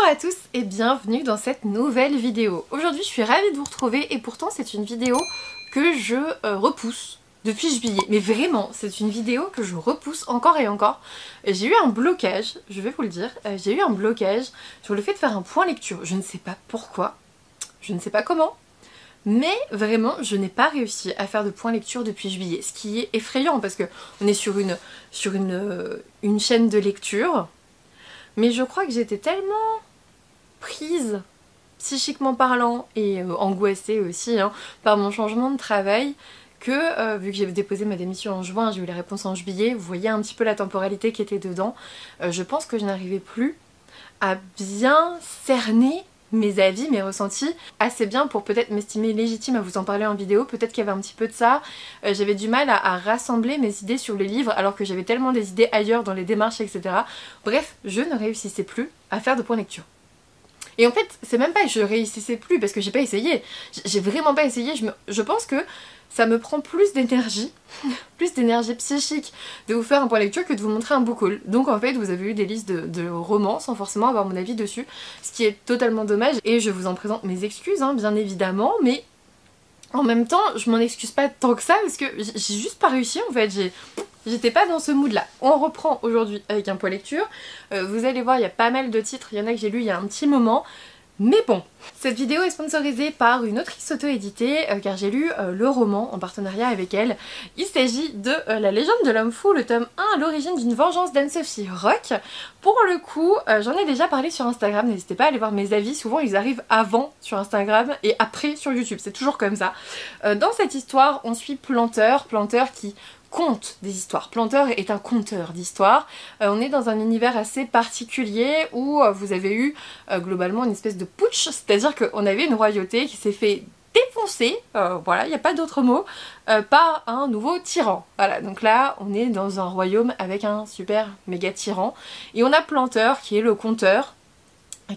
Bonjour à tous et bienvenue dans cette nouvelle vidéo. Aujourd'hui je suis ravie de vous retrouver et pourtant c'est une vidéo que je repousse depuis juillet. Mais vraiment c'est une vidéo que je repousse encore et encore. J'ai eu un blocage, je vais vous le dire, j'ai eu un blocage sur le fait de faire un point lecture. Je ne sais pas pourquoi, je ne sais pas comment. Mais vraiment, je n'ai pas réussi à faire de point lecture depuis juillet. Ce qui est effrayant parce que on est sur une chaîne de lecture. Mais je crois que j'étais tellement prise, psychiquement parlant, et angoissée aussi, par mon changement de travail, que vu que j'avais déposé ma démission en juin, j'ai eu les réponses en juillet, vous voyez un petit peu la temporalité qui était dedans, je pense que je n'arrivais plus à bien cerner mes avis, mes ressentis assez bien pour peut-être m'estimer légitime à vous en parler en vidéo. Peut-être qu'il y avait un petit peu de ça. J'avais du mal à rassembler mes idées sur les livres alors que j'avais tellement des idées ailleurs dans les démarches, etc. Bref, je ne réussissais plus à faire de point lecture. Et en fait, c'est même pas que je réussissais plus parce que j'ai pas essayé. J'ai vraiment pas essayé. Je pense que ça me prend plus d'énergie psychique de vous faire un point lecture que de vous montrer un book haul. Donc en fait, vous avez eu des listes de romans sans forcément avoir mon avis dessus, ce qui est totalement dommage. Et je vous en présente mes excuses, bien évidemment, mais en même temps, je m'en excuse pas tant que ça parce que j'ai juste pas réussi en fait. J'étais pas dans ce mood là. On reprend aujourd'hui avec un point lecture. Vous allez voir, il y a pas mal de titres, il y en a que j'ai lu il y a un petit moment. Mais bon, cette vidéo est sponsorisée par une autrice auto-éditée car j'ai lu le roman en partenariat avec elle. Il s'agit de La légende de l'homme fou, le tome 1 à l'origine d'une vengeance d'Anne-Sophie Roch. Pour le coup, j'en ai déjà parlé sur Instagram, n'hésitez pas à aller voir mes avis, souvent ils arrivent avant sur Instagram et après sur YouTube, c'est toujours comme ça. Dans cette histoire, on suit Planteur qui conte des histoires. Planteur est un conteur d'histoires. On est dans un univers assez particulier où vous avez eu globalement une espèce de putsch, c'est-à-dire qu'on avait une royauté qui s'est fait défoncer, voilà, il n'y a pas d'autre mot, par un nouveau tyran. Voilà, donc là on est dans un royaume avec un super méga tyran et on a Planteur qui est le conteur,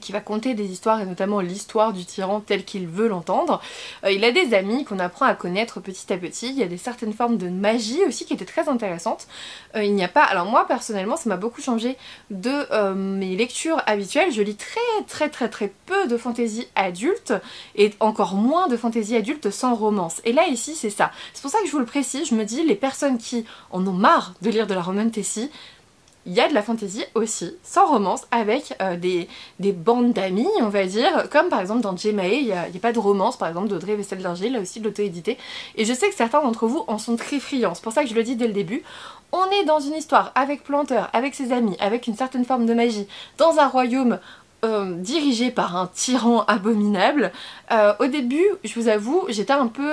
qui va conter des histoires et notamment l'histoire du tyran tel qu'il veut l'entendre. Il a des amis qu'on apprend à connaître petit à petit, il y a des certaines formes de magie aussi qui étaient très intéressantes. Il n'y a pas, alors moi personnellement ça m'a beaucoup changé de mes lectures habituelles, je lis très peu de fantaisie adulte et encore moins de fantaisie adulte sans romance. Et là ici c'est ça, c'est pour ça que je vous le précise, je me dis les personnes qui en ont marre de lire de la romantasy, il y a de la fantaisie aussi, sans romance, avec des bandes d'amis, on va dire, comme par exemple dans Jemae, il n'y a pas de romance, par exemple d'Audrey Vestel-Dinger, là aussi de l'auto-édité, et je sais que certains d'entre vous en sont très friands, c'est pour ça que je le dis dès le début. On est dans une histoire avec Planteur, avec ses amis, avec une certaine forme de magie, dans un royaume dirigé par un tyran abominable. Au début, je vous avoue, j'étais un peu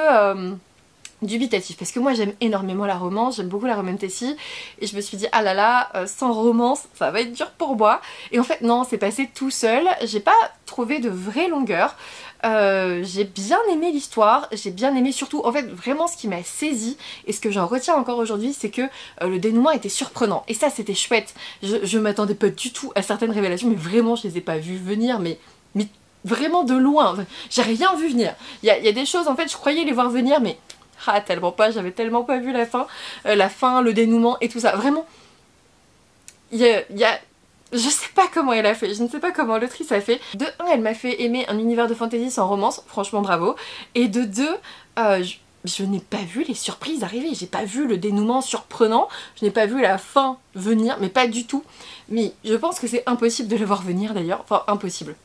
dubitatif parce que moi j'aime énormément la romance, j'aime beaucoup la romantasy et je me suis dit ah là là, sans romance ça va être dur pour moi, et en fait non, c'est passé tout seul, j'ai pas trouvé de vraie longueur. J'ai bien aimé l'histoire, j'ai bien aimé surtout, en fait vraiment ce qui m'a saisi et ce que j'en retiens encore aujourd'hui, c'est que le dénouement était surprenant et ça c'était chouette. Je m'attendais pas du tout à certaines révélations, mais vraiment je les ai pas vues venir, mais vraiment de loin, j'ai rien vu venir. Il y a des choses en fait je croyais les voir venir, mais tellement pas, j'avais tellement pas vu la fin, le dénouement et tout ça. Vraiment, je sais pas comment elle a fait, je ne sais pas comment l'autrice a fait. De 1, elle m'a fait aimer un univers de fantasy sans romance, franchement bravo. Et de 2, je n'ai pas vu les surprises arriver, j'ai pas vu le dénouement surprenant, je n'ai pas vu la fin venir, mais pas du tout. Mais je pense que c'est impossible de le voir venir d'ailleurs, enfin impossible.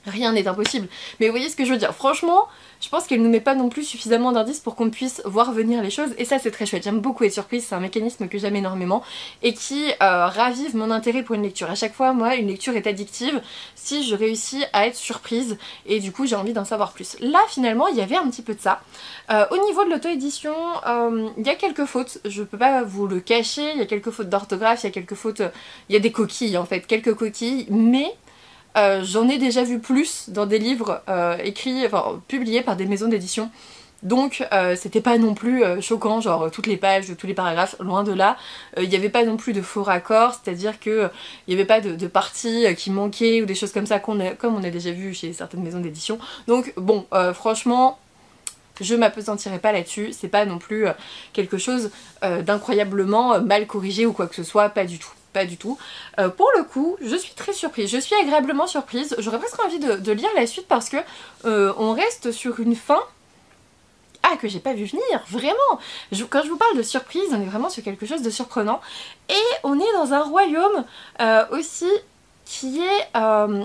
Rien n'est impossible, mais vous voyez ce que je veux dire, franchement, je pense qu'elle ne nous met pas non plus suffisamment d'indices pour qu'on puisse voir venir les choses, et ça c'est très chouette, j'aime beaucoup être surprise, c'est un mécanisme que j'aime énormément, et qui ravive mon intérêt pour une lecture. À chaque fois, moi, une lecture est addictive si je réussis à être surprise, et du coup j'ai envie d'en savoir plus. Là, finalement, il y avait un petit peu de ça. Au niveau de l'auto-édition, il y a quelques fautes, je peux pas vous le cacher, il y a quelques fautes d'orthographe, il y a quelques fautes, il y a des coquilles en fait, quelques coquilles, mais j'en ai déjà vu plus dans des livres publiés par des maisons d'édition. Donc c'était pas non plus choquant, genre toutes les pages, tous les paragraphes, loin de là. Il n'y avait pas non plus de faux raccords, c'est-à-dire que il n'y avait pas de parties qui manquaient ou des choses comme ça comme on a déjà vu chez certaines maisons d'édition. Donc bon, franchement, je m'appesantirai pas là-dessus, c'est pas non plus quelque chose d'incroyablement mal corrigé ou quoi que ce soit, pas du tout. pas du tout. Pour le coup, je suis très surprise, je suis agréablement surprise. J'aurais presque envie de lire la suite parce que on reste sur une fin que j'ai pas vu venir, vraiment. Quand je vous parle de surprise, on est vraiment sur quelque chose de surprenant. Et on est dans un royaume aussi qui est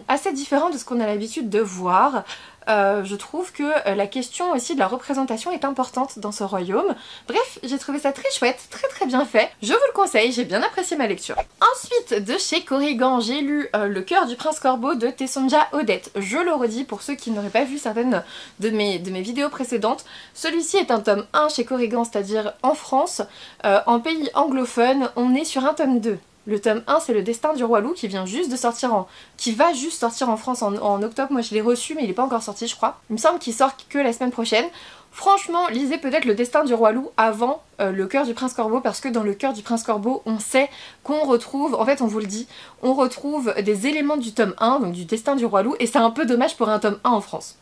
assez différent de ce qu'on a l'habitude de voir. Je trouve que la question aussi de la représentation est importante dans ce royaume. Bref, j'ai trouvé ça très chouette, très bien fait. Je vous le conseille, j'ai bien apprécié ma lecture. Ensuite, de chez Korrigan, j'ai lu Le cœur du prince corbeau de Tessonja Odette. Je le redis pour ceux qui n'auraient pas vu certaines de mes vidéos précédentes. Celui-ci est un tome 1 chez Korrigan, c'est-à-dire en France. En pays anglophone, on est sur un tome 2. Le tome 1 c'est Le destin du roi loup qui vient juste de sortir qui va juste sortir en France en octobre. Moi je l'ai reçu mais il n'est pas encore sorti je crois. Il me semble qu'il sort que la semaine prochaine. Franchement, lisez peut-être Le destin du roi loup avant Le cœur du prince corbeau parce que dans Le cœur du prince corbeau on sait qu'on retrouve, en fait on vous le dit, on retrouve des éléments du tome 1, donc du destin du roi loup, et c'est un peu dommage pour un tome 1 en France.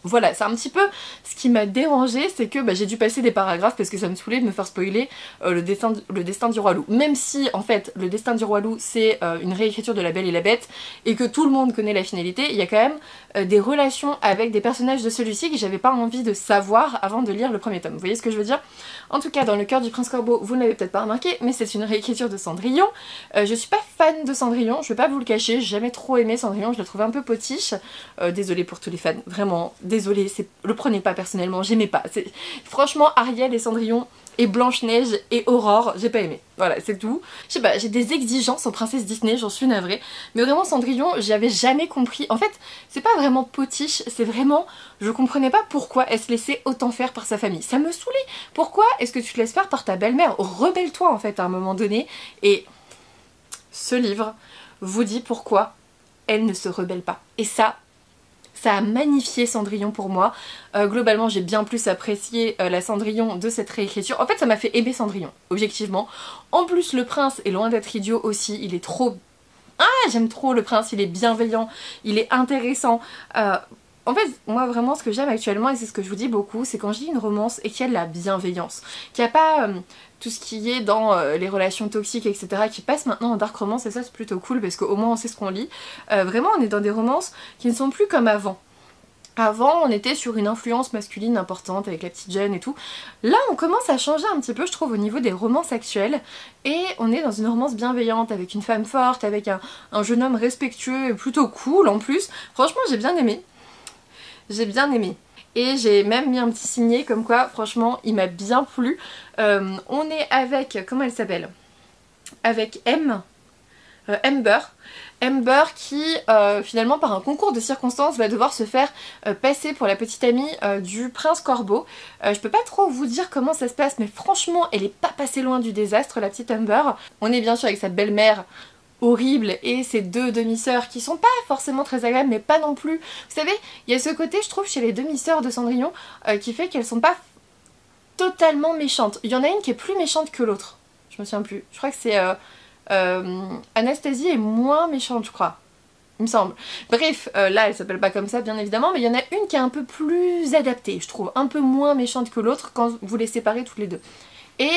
Voilà, c'est un petit peu ce qui m'a dérangé, c'est que j'ai dû passer des paragraphes parce que ça me saoulait de me faire spoiler le destin du roi loup. Même si en fait le destin du roi loup c'est une réécriture de La Belle et la Bête et que tout le monde connaît la finalité, il y a quand même des relations avec des personnages de celui-ci que j'avais pas envie de savoir avant de lire le premier tome. Vous voyez ce que je veux dire? En tout cas dans Le cœur du prince corbeau, vous ne l'avez peut-être pas remarqué, mais c'est une réécriture de Cendrillon. Je suis pas fan de Cendrillon, je vais pas vous le cacher, j'ai jamais trop aimé Cendrillon, je la trouvais un peu potiche. Désolée pour tous les fans, vraiment, désolée, le prenez pas personnellement, j'aimais pas. Franchement, Ariel et Cendrillon et Blanche-Neige et Aurore, j'ai pas aimé. Voilà, c'est tout. Je sais pas, j'ai des exigences en princesse Disney, j'en suis navrée. Mais vraiment, Cendrillon, j'y avais jamais compris. En fait, c'est pas vraiment potiche, c'est vraiment... Je comprenais pas pourquoi elle se laissait autant faire par sa famille. Ça me saoulait. Pourquoi est-ce que tu te laisses faire par ta belle-mère? Rebelle-toi en fait à un moment donné. Et ce livre vous dit pourquoi elle ne se rebelle pas. Et ça a magnifié Cendrillon pour moi. Globalement, j'ai bien plus apprécié la Cendrillon de cette réécriture. En fait, ça m'a fait aimer Cendrillon, objectivement. En plus, le prince est loin d'être idiot aussi. Il est trop... Ah, j'aime trop le prince, il est bienveillant, il est intéressant. En fait, moi vraiment ce que j'aime actuellement, et c'est ce que je vous dis beaucoup, c'est quand je lis une romance et qu'il y a de la bienveillance. Qu'il n'y a pas tout ce qui est dans les relations toxiques, etc. qui passe maintenant en dark romance, et ça c'est plutôt cool parce qu'au moins on sait ce qu'on lit. Vraiment on est dans des romances qui ne sont plus comme avant. Avant on était sur une influence masculine importante avec la petite jeune et tout. Là on commence à changer un petit peu je trouve au niveau des romances actuelles. Et on est dans une romance bienveillante avec une femme forte, avec un jeune homme respectueux et plutôt cool en plus. Franchement j'ai bien aimé. J'ai bien aimé. Et j'ai même mis un petit signet comme quoi franchement il m'a bien plu. On est avec, comment elle s'appelle? Avec Ember. Ember qui finalement par un concours de circonstances va devoir se faire passer pour la petite amie du prince corbeau. Je peux pas trop vous dire comment ça se passe mais franchement elle est pas passée loin du désastre la petite Ember. On est bien sûr avec sa belle-mère horrible et ses deux demi-sœurs qui sont pas forcément très agréables mais pas non plus. Vous savez, il y a ce côté je trouve chez les demi-sœurs de Cendrillon qui fait qu'elles sont pas totalement méchantes. Il y en a une qui est plus méchante que l'autre. Je me souviens plus. Je crois que c'est... Anastasie est moins méchante je crois, il me semble. Bref, là elle s'appelle pas comme ça bien évidemment, mais il y en a une qui est un peu plus adaptée, je trouve, un peu moins méchante que l'autre quand vous les séparez toutes les deux. Et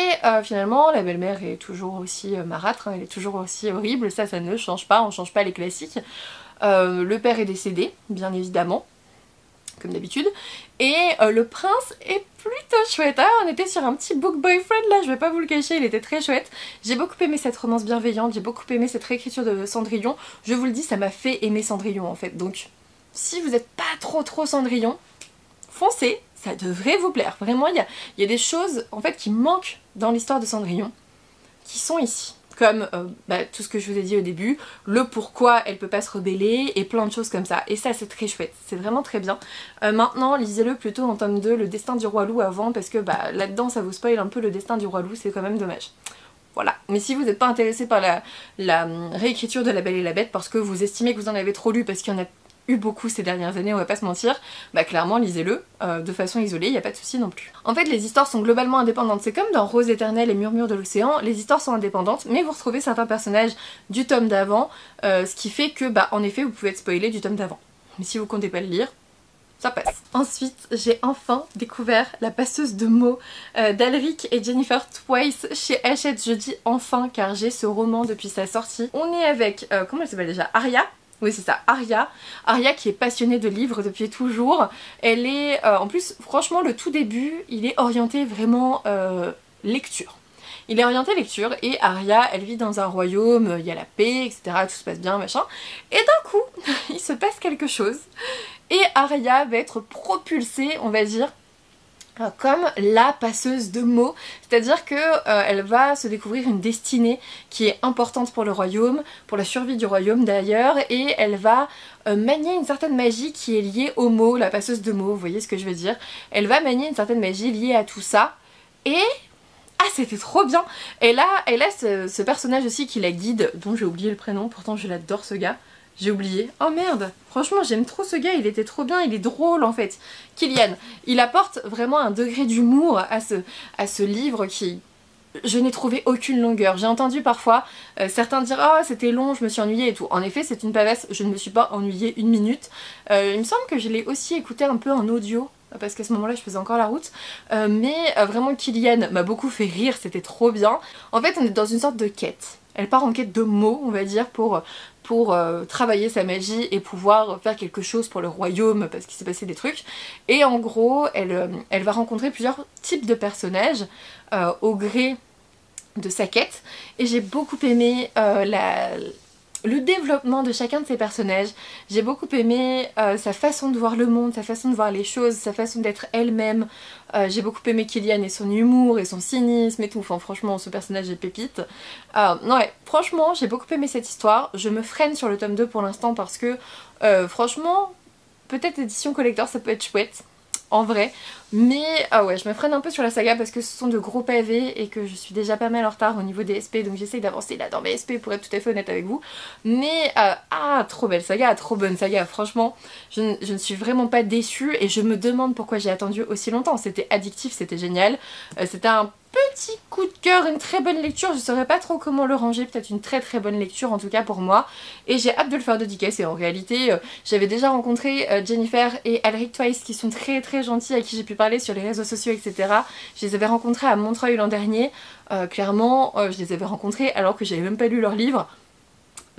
finalement la belle-mère est toujours aussi marâtre, hein, elle est toujours aussi horrible, ça ne change pas, on change pas les classiques. Le père est décédé, bien évidemment, comme d'habitude. Et le prince est plutôt chouette. Ah, on était sur un petit book boyfriend là, je vais pas vous le cacher, il était très chouette. J'ai beaucoup aimé cette romance bienveillante, j'ai beaucoup aimé cette réécriture de Cendrillon. Je vous le dis, ça m'a fait aimer Cendrillon en fait. Donc, si vous n'êtes pas trop Cendrillon, foncez, ça devrait vous plaire. Vraiment, il y a des choses en fait qui manquent dans l'histoire de Cendrillon, qui sont ici. Comme tout ce que je vous ai dit au début, le pourquoi elle peut pas se rebeller et plein de choses comme ça. Et ça c'est très chouette, c'est vraiment très bien. Maintenant lisez-le plutôt en tome 2, Le destin du roi loup avant, parce que là-dedans ça vous spoil un peu le destin du roi loup, c'est quand même dommage. Voilà, mais si vous n'êtes pas intéressé par la réécriture de La Belle et la Bête parce que vous estimez que vous en avez trop lu parce qu'il y en a eu beaucoup ces dernières années, on va pas se mentir, clairement lisez-le de façon isolée, il n'y a pas de souci non plus. En fait les histoires sont globalement indépendantes, c'est comme dans Rose éternelle et Murmure de l'océan, les histoires sont indépendantes, mais vous retrouvez certains personnages du tome d'avant, ce qui fait que en effet vous pouvez être spoilé du tome d'avant. Mais si vous comptez pas le lire, ça passe. Ensuite, j'ai enfin découvert La passeuse de mots d'Alric et Jennifer Twice chez Hachette. Je dis enfin car j'ai ce roman depuis sa sortie. On est avec, comment elle s'appelle déjà, Aria. Oui c'est ça, Aria. Aria qui est passionnée de livres depuis toujours. Elle est, en plus franchement le tout début, il est orienté vraiment lecture. Il est orienté lecture et Aria, elle vit dans un royaume, il y a la paix, etc. Tout se passe bien, machin. Et d'un coup, il se passe quelque chose. Et Aria va être propulsée, on va dire, comme la passeuse de mots, c'est-à-dire que elle va se découvrir une destinée qui est importante pour le royaume, pour la survie du royaume d'ailleurs, et elle va manier une certaine magie qui est liée aux mots, la passeuse de mots, vous voyez ce que je veux dire. Elle va manier une certaine magie liée à tout ça, et... ah c'était trop bien. Elle a ce personnage aussi qui la guide, dont j'ai oublié le prénom, pourtant je l'adore ce gars. J'ai oublié. Oh merde. Franchement j'aime trop ce gars, il était trop bien, il est drôle en fait. Kylian. Il apporte vraiment un degré d'humour à ce livre qui... je n'ai trouvé aucune longueur. J'ai entendu parfois certains dire « oh c'était long, je me suis ennuyée et tout ». En effet c'est une pavasse, je ne me suis pas ennuyée une minute. Il me semble que je l'ai aussi écouté un peu en audio. Parce qu'à ce moment-là je faisais encore la route, mais vraiment Kylian m'a beaucoup fait rire, c'était trop bien. En fait on est dans une sorte de quête, elle part en quête de mots on va dire pour travailler sa magie et pouvoir faire quelque chose pour le royaume parce qu'il s'est passé des trucs. Et en gros elle va rencontrer plusieurs types de personnages au gré de sa quête, et j'ai beaucoup aimé le développement de chacun de ces personnages. J'ai beaucoup aimé sa façon de voir le monde, sa façon de voir les choses, sa façon d'être elle-même. J'ai beaucoup aimé Kylian et son humour et son cynisme et tout. Enfin franchement ce personnage est pépite. Ouais, franchement j'ai beaucoup aimé cette histoire. Je me freine sur le tome 2 pour l'instant parce que franchement peut-être édition collector ça peut être chouette. En vrai, mais ouais je me freine un peu sur la saga parce que ce sont de gros pavés et que je suis déjà pas mal en retard au niveau des SP, donc j'essaye d'avancer là dans mes SP pour être tout à fait honnête avec vous. Mais trop belle saga, trop bonne saga, franchement je ne suis vraiment pas déçue et je me demande pourquoi j'ai attendu aussi longtemps. C'était addictif, c'était génial, c'était un petit coup de cœur, une très bonne lecture, je saurais pas trop comment le ranger, peut-être une très très bonne lecture en tout cas pour moi, et j'ai hâte de le faire dédicacer. En réalité j'avais déjà rencontré Jennifer et Alric Twice qui sont très très gentils, à qui j'ai pu parler sur les réseaux sociaux etc. Je les avais rencontrés à Montreuil l'an dernier, clairement je les avais rencontrés alors que j'avais même pas lu leur livre.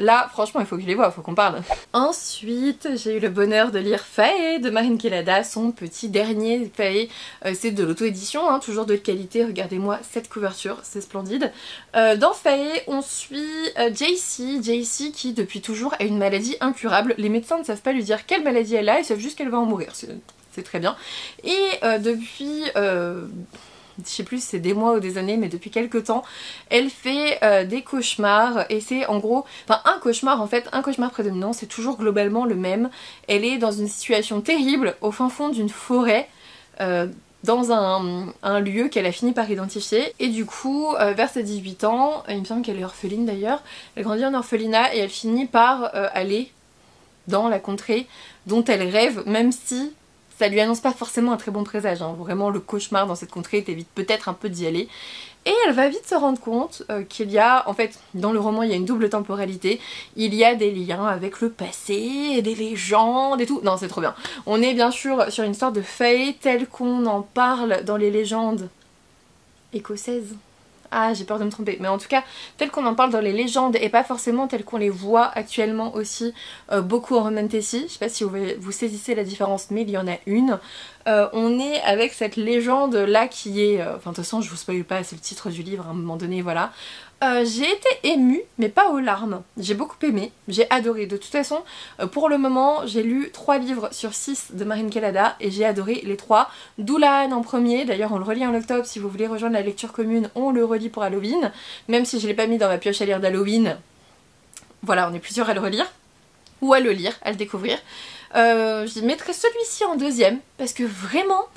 Là, franchement, il faut que je les voie, il faut qu'on parle. Ensuite, j'ai eu le bonheur de lire Fae de Marine Kelada, son petit dernier Fae. C'est de l'auto-édition, hein, toujours de qualité. Regardez-moi cette couverture, c'est splendide. Dans Fae, on suit JC qui depuis toujours a une maladie incurable. Les médecins ne savent pas lui dire quelle maladie elle a, ils savent juste qu'elle va en mourir. C'est très bien. Et depuis... je sais plus si c'est des mois ou des années, mais depuis quelques temps, elle fait des cauchemars, et c'est en gros, enfin un cauchemar en fait, un cauchemar prédominant, c'est toujours globalement le même. Elle est dans une situation terrible, au fin fond d'une forêt, dans un lieu qu'elle a fini par identifier, et du coup, vers ses 18 ans, il me semble qu'elle est orpheline d'ailleurs, elle grandit en orphelinat, et elle finit par aller dans la contrée dont elle rêve, même si... ça lui annonce pas forcément un très bon présage, hein. Vraiment le cauchemar dans cette contrée t'évite peut-être un peu d'y aller. Et elle va vite se rendre compte qu'il y a, en fait, dans le roman il y a une double temporalité, il y a des liens avec le passé, des légendes et tout. Non c'est trop bien. On est bien sûr sur une sorte de fae telle qu'on en parle dans les légendes écossaises. Ah j'ai peur de me tromper, mais en tout cas tel qu'on en parle dans les légendes et pas forcément tel qu'on les voit actuellement aussi beaucoup en Roman Tessie. Je sais pas si vous saisissez la différence, mais il y en a une. On est avec cette légende là qui est... enfin de toute façon je vous spoil pas, c'est le titre du livre à un moment donné, voilà. J'ai été émue, mais pas aux larmes. J'ai beaucoup aimé, j'ai adoré. De toute façon, pour le moment, j'ai lu 3 livres sur 6 de Marine Kelada et j'ai adoré les 3. Doulahan en premier, d'ailleurs on le relit en octobre, si vous voulez rejoindre la lecture commune, on le relit pour Halloween. Même si je l'ai pas mis dans ma pioche à lire d'Halloween, voilà, on est plusieurs à le relire. Ou à le lire, à le découvrir. Je mettrai celui-ci en deuxième, parce que vraiment...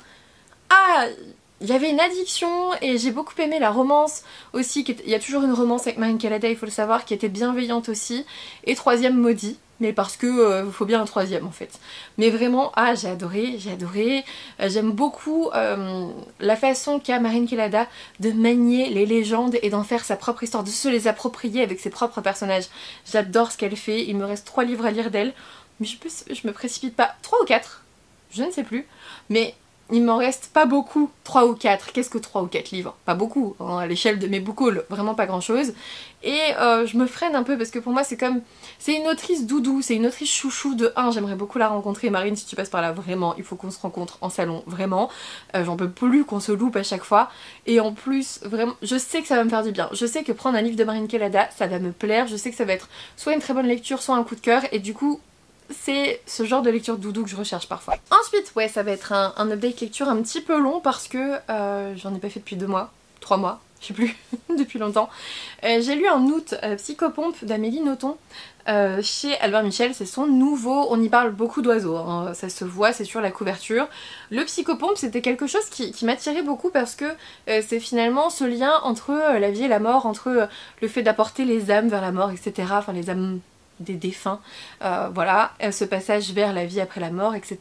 il y avait une addiction et j'ai beaucoup aimé la romance aussi, il y a toujours une romance avec Marine Kelada, il faut le savoir, qui était bienveillante aussi. Et troisième maudit, mais parce que faut bien un troisième en fait. Mais vraiment, j'ai adoré, j'aime beaucoup la façon qu'a Marine Kelada de manier les légendes et d'en faire sa propre histoire, de se les approprier avec ses propres personnages. J'adore ce qu'elle fait, il me reste 3 livres à lire d'elle, mais je me précipite pas, 3 ou 4. je ne sais plus, mais il m'en reste pas beaucoup, 3 ou 4. Qu'est-ce que 3 ou 4 livres? Pas beaucoup, hein, à l'échelle de mes book hauls, vraiment pas grand chose. Et je me freine un peu parce que pour moi c'est comme... C'est une autrice doudou, c'est une autrice chouchou de 1, j'aimerais beaucoup la rencontrer. Marine, si tu passes par là, vraiment, il faut qu'on se rencontre en salon, vraiment. J'en peux plus qu'on se loupe à chaque fois. Et en plus, vraiment, je sais que ça va me faire du bien. Je sais que prendre un livre de Marine Kelada, ça va me plaire. Je sais que ça va être soit une très bonne lecture, soit un coup de cœur. Et du coup... c'est ce genre de lecture doudou que je recherche parfois. Ensuite, ouais, ça va être un update lecture un petit peu long parce que j'en ai pas fait depuis 2 mois, 3 mois, je sais plus, depuis longtemps. J'ai lu en août Psychopompe d'Amélie Nothomb chez Albert Michel, c'est son nouveau, on y parle beaucoup d'oiseaux, hein, ça se voit, c'est sur la couverture. Le Psychopompe, c'était quelque chose qui m'attirait beaucoup parce que c'est finalement ce lien entre la vie et la mort, entre le fait d'apporter les âmes vers la mort, etc. Enfin les âmes des défunts, voilà, ce passage vers la vie après la mort, etc.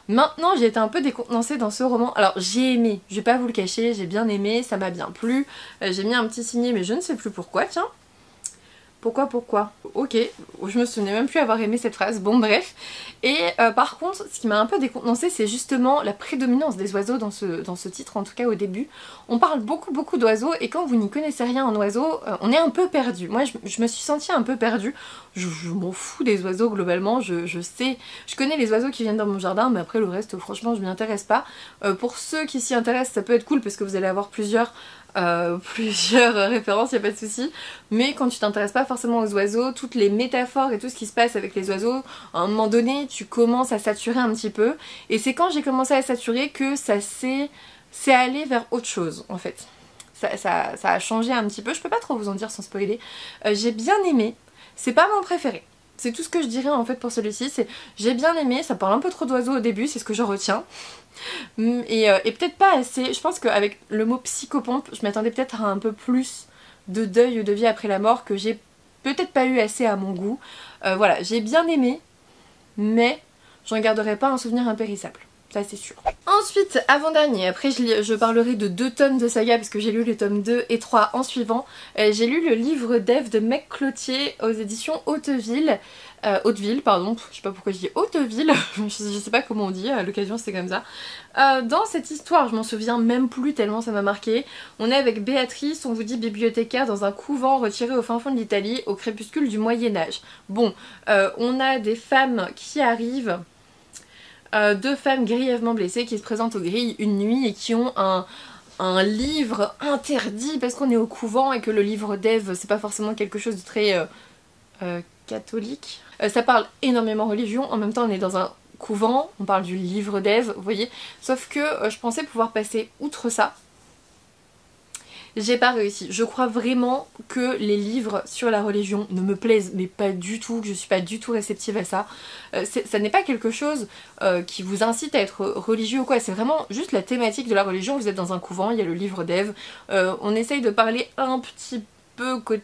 Maintenant j'ai été un peu décontenancée dans ce roman, alors j'ai aimé, je vais pas vous le cacher, j'ai bien aimé, ça m'a bien plu, j'ai mis un petit signet mais je ne sais plus pourquoi, tiens. Pourquoi? Ok, je me souvenais même plus avoir aimé cette phrase, bon bref. Et par contre, ce qui m'a un peu décontenancée, c'est justement la prédominance des oiseaux dans ce titre, en tout cas au début. On parle beaucoup d'oiseaux et quand vous n'y connaissez rien en oiseaux, on est un peu perdu. Moi je me suis sentie un peu perdue, je m'en fous des oiseaux globalement, je sais, je connais les oiseaux qui viennent dans mon jardin, mais après le reste franchement je m'y intéresse pas. Pour ceux qui s'y intéressent, ça peut être cool parce que vous allez avoir plusieurs références, y a pas de souci. Mais quand tu t'intéresses pas forcément aux oiseaux, toutes les métaphores et tout ce qui se passe avec les oiseaux, à un moment donné, tu commences à saturer un petit peu. Et c'est quand j'ai commencé à saturer que c'est allé vers autre chose, en fait. Ça a changé un petit peu, je peux pas trop vous en dire sans spoiler. J'ai bien aimé, c'est pas mon préféré. C'est tout ce que je dirais en fait pour celui-ci, c'est j'ai bien aimé, ça parle un peu trop d'oiseaux au début, c'est ce que j'en retiens. Et peut-être pas assez, je pense qu'avec le mot psychopompe, je m'attendais peut-être à un peu plus de deuil ou de vie après la mort que j'ai peut-être pas eu assez à mon goût. Voilà, j'ai bien aimé, mais j'en garderai pas un souvenir impérissable. Ça c'est sûr. Ensuite, avant-dernier, après je parlerai de 2 tomes de saga parce que j'ai lu les tomes 2 et 3 en suivant. J'ai lu le livre d'Ève de Meg Cloutier aux éditions Hauteville. Hauteville, pardon, je sais pas pourquoi je dis Hauteville, je sais pas comment on dit, à l'occasion c'est comme ça. Dans cette histoire, je m'en souviens même plus tellement ça m'a marqué. On est avec Béatrice, on vous dit bibliothécaire dans un couvent retiré au fin fond de l'Italie au crépuscule du Moyen-Âge. Bon, on a des femmes qui arrivent... 2 femmes grièvement blessées qui se présentent aux grilles une nuit et qui ont un livre interdit parce qu'on est au couvent et que le livre d'Ève c'est pas forcément quelque chose de très catholique. Ça parle énormément religion, en même temps on est dans un couvent, on parle du livre d'Ève, vous voyez, sauf que je pensais pouvoir passer outre ça. J'ai pas réussi. Je crois vraiment que les livres sur la religion ne me plaisent mais pas du tout, que je suis pas du tout réceptive à ça. Ça n'est pas quelque chose qui vous incite à être religieux ou quoi, c'est vraiment juste la thématique de la religion. Vous êtes dans un couvent, il y a le livre d'Ève, on essaye de parler un petit peu côté...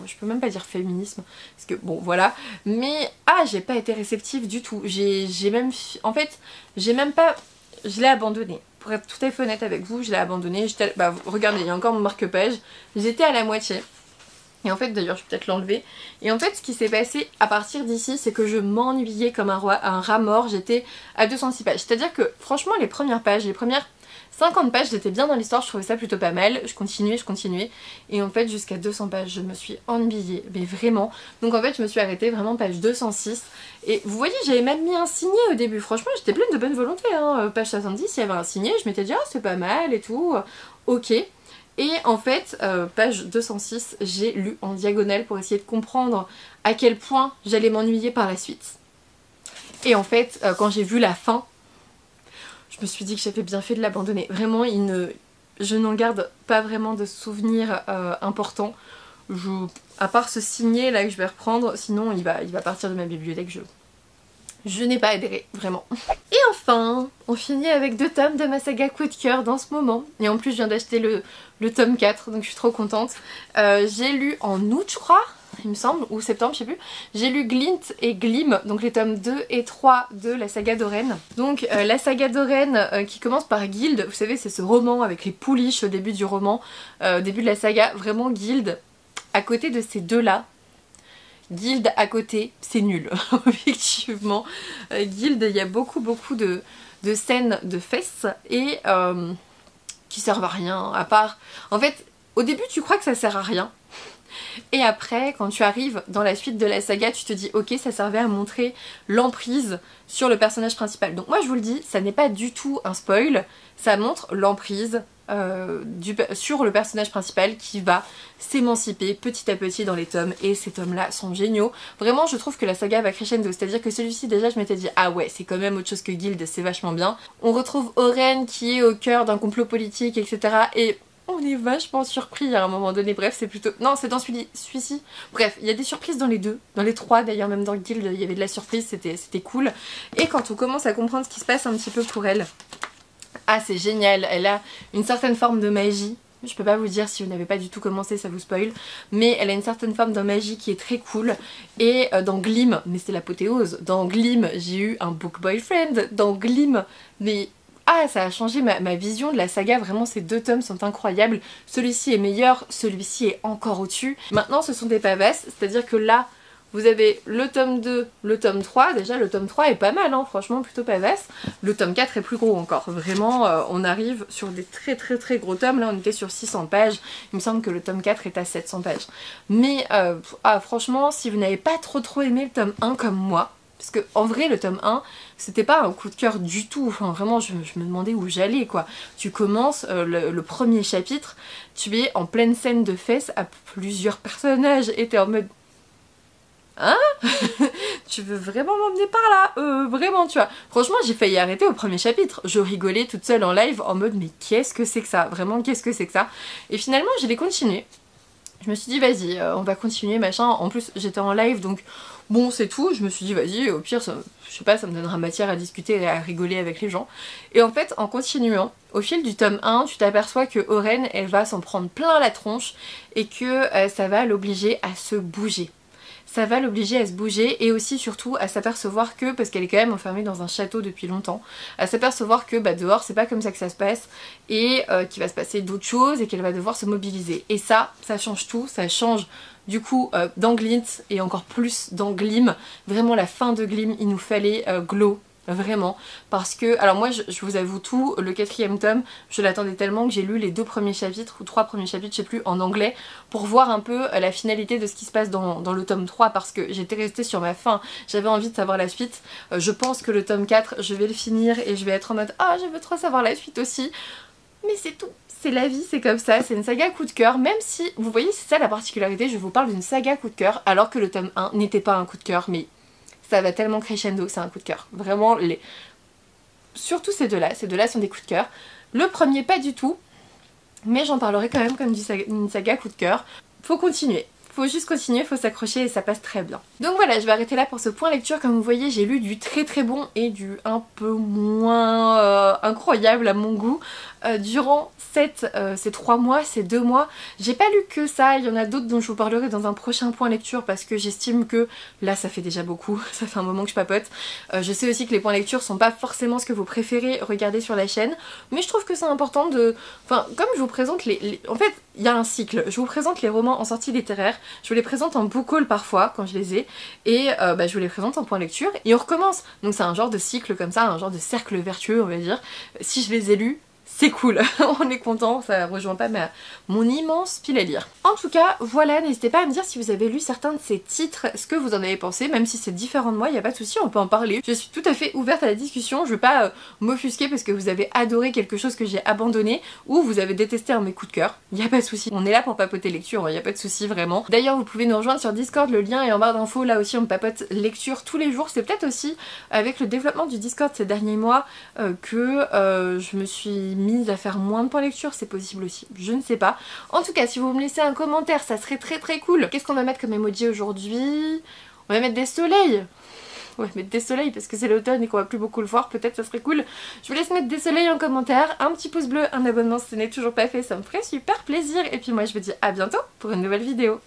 je peux même pas dire féminisme, parce que bon voilà, mais j'ai pas été réceptive du tout. J'ai même... En fait, j'ai même pas... Je l'ai abandonné. Pour être tout à fait honnête avec vous, je l'ai abandonné. Bah, regardez, il y a encore mon marque-page. J'étais à la moitié. Et en fait, d'ailleurs, je vais peut-être l'enlever. Et en fait, ce qui s'est passé à partir d'ici, c'est que je m'ennuyais comme un rat mort. J'étais à 206 pages. C'est-à-dire que, franchement, les premières pages, les premières 50 pages, j'étais bien dans l'histoire, je trouvais ça plutôt pas mal. Je continuais. Et en fait, jusqu'à 200 pages, je me suis ennuyée. Mais vraiment. Donc en fait, je me suis arrêtée vraiment page 206. Et vous voyez, j'avais même mis un signet au début. Franchement, j'étais pleine de bonne volonté. Hein. Page 70, il y avait un signet. Je m'étais dit, c'est pas mal et tout. Ok. Et en fait, page 206, j'ai lu en diagonale pour essayer de comprendre à quel point j'allais m'ennuyer par la suite. Et en fait, quand j'ai vu la fin, je me suis dit que j'avais bien fait de l'abandonner. Vraiment, je n'en garde pas vraiment de souvenirs importants. À part ce signet là que je vais reprendre, sinon il va partir de ma bibliothèque. Je n'ai pas adhéré, vraiment. Et enfin, on finit avec 2 tomes de ma saga coup de cœur dans ce moment. Et en plus, je viens d'acheter le tome 4, donc je suis trop contente. J'ai lu en août, je crois, il me semble, ou septembre, je sais plus. J'ai lu Glint et Glim, donc les tomes 2 et 3 de la saga d'Oren. Donc la saga d'Oren qui commence par Guild, vous savez, c'est ce roman avec les pouliches au début du roman, au début de la saga, vraiment Guild. À côté de ces 2 là, Guild à côté, c'est nul. Effectivement, Guild, il y a beaucoup de scènes de fesses et qui servent à rien, à part... En fait, au début tu crois que ça sert à rien. Et après, quand tu arrives dans la suite de la saga, tu te dis ok, ça servait à montrer l'emprise sur le personnage principal. Donc moi je vous le dis, ça n'est pas du tout un spoil, ça montre l'emprise sur le personnage principal qui va s'émanciper petit à petit dans les tomes, et ces tomes là sont géniaux. Vraiment je trouve que la saga va crescendo, c'est à dire que celui-ci déjà je m'étais dit ah ouais c'est quand même autre chose que Guild, c'est vachement bien. On retrouve Oren qui est au cœur d'un complot politique etc. et on est vachement surpris à un moment donné, bref c'est plutôt... Non c'est dans celui-ci. Bref, il y a des surprises dans les deux, dans les trois d'ailleurs, même dans Guild il y avait de la surprise, c'était cool. Et quand on commence à comprendre ce qui se passe un petit peu pour elle, ah c'est génial, elle a une certaine forme de magie. Je peux pas vous dire, si vous n'avez pas du tout commencé ça vous spoil, mais elle a une certaine forme de magie qui est très cool. Et dans Glim, mais c'est l'apothéose, dans Glim j'ai eu un book boyfriend, dans Glim, mais... Ah, ça a changé ma vision de la saga, vraiment ces deux tomes sont incroyables. Celui-ci est meilleur, celui-ci est encore au-dessus. Maintenant ce sont des pavasses, c'est-à-dire que là vous avez le tome 2, le tome 3, déjà le tome 3 est pas mal, hein, franchement plutôt pavasse. Le tome 4 est plus gros encore, vraiment on arrive sur des très gros tomes, là on était sur 600 pages, il me semble que le tome 4 est à 700 pages. Mais franchement si vous n'avez pas trop aimé le tome 1 comme moi, parce que en vrai le tome 1 c'était pas un coup de cœur du tout, enfin vraiment je me demandais où j'allais quoi. Tu commences le premier chapitre, tu es en pleine scène de fesses à plusieurs personnages et t'es en mode hein tu veux vraiment m'emmener par là vraiment tu vois. Franchement j'ai failli arrêter au premier chapitre, je rigolais toute seule en live en mode mais qu'est-ce que c'est que ça, vraiment qu'est-ce que c'est que ça. Et finalement je l'ai continué. Je me suis dit vas-y on va continuer machin, en plus j'étais en live donc bon c'est tout, je me suis dit vas-y au pire ça, je sais pas, ça me donnera matière à discuter et à rigoler avec les gens. Et en fait en continuant, au fil du tome 1 tu t'aperçois que Oren elle va s'en prendre plein la tronche et que ça va l'obliger à se bouger. Ça va l'obliger à se bouger et aussi surtout à s'apercevoir que, parce qu'elle est quand même enfermée dans un château depuis longtemps, à s'apercevoir que dehors c'est pas comme ça que ça se passe et qu'il va se passer d'autres choses et qu'elle va devoir se mobiliser. Et ça change tout, ça change du coup dans Glint et encore plus dans Glim. Vraiment la fin de Glim, il nous fallait Glow. Vraiment, parce que, alors moi je vous avoue tout, le 4e tome, je l'attendais tellement que j'ai lu les 2 premiers chapitres, ou 3 premiers chapitres, je sais plus, en anglais, pour voir un peu la finalité de ce qui se passe dans le tome 3, parce que j'étais restée sur ma faim, j'avais envie de savoir la suite. Je pense que le tome 4, je vais le finir et je vais être en mode, ah je veux trop savoir la suite aussi, mais c'est tout. C'est la vie, c'est comme ça, c'est une saga coup de cœur, même si, vous voyez, c'est ça la particularité, je vous parle d'une saga coup de cœur, alors que le tome 1 n'était pas un coup de cœur, mais ça va tellement crescendo, c'est un coup de cœur. Vraiment, surtout ces deux-là sont des coups de cœur. Le premier, pas du tout, mais j'en parlerai quand même comme une saga coup de cœur. Faut continuer. Faut juste continuer, faut s'accrocher et ça passe très bien. Donc voilà, je vais arrêter là pour ce point lecture. Comme vous voyez, j'ai lu du très bon et du un peu moins incroyable à mon goût durant ces 3 mois, ces 2 mois. J'ai pas lu que ça, il y en a d'autres dont je vous parlerai dans un prochain point lecture parce que j'estime que là ça fait déjà beaucoup, ça fait un moment que je papote. Je sais aussi que les points lecture sont pas forcément ce que vous préférez regarder sur la chaîne, mais je trouve que c'est important de... Enfin, comme je vous présente en fait, il y a un cycle. Je vous présente les romans en sortie littéraire, je vous les présente en book haul parfois quand je les ai, et je vous les présente en point lecture, et on recommence. Donc c'est un genre de cycle comme ça, un genre de cercle vertueux on va dire. Si je les ai lus, c'est cool, on est content, ça rejoint pas mon immense pile à lire. En tout cas, voilà, n'hésitez pas à me dire si vous avez lu certains de ces titres, ce que vous en avez pensé, même si c'est différent de moi, il n'y a pas de souci, on peut en parler. Je suis tout à fait ouverte à la discussion, je veux pas m'offusquer parce que vous avez adoré quelque chose que j'ai abandonné, ou vous avez détesté un de mes coups de cœur, il n'y a pas de souci. On est là pour papoter lecture, il n'y a pas de souci vraiment. D'ailleurs, vous pouvez nous rejoindre sur Discord, le lien est en barre d'infos, là aussi on papote lecture tous les jours. C'est peut-être aussi avec le développement du Discord ces derniers mois que je me suis mise à faire moins de points lecture, c'est possible aussi, je ne sais pas. En tout cas, si vous me laissez un commentaire, ça serait très cool. Qu'est-ce qu'on va mettre comme emoji aujourd'hui? On va mettre des soleils. On va mettre des soleils parce que c'est l'automne et qu'on va plus beaucoup le voir, peut-être ça serait cool. Je vous laisse mettre des soleils en commentaire, un petit pouce bleu, un abonnement si ce n'est toujours pas fait, ça me ferait super plaisir. Et puis moi je vous dis à bientôt pour une nouvelle vidéo.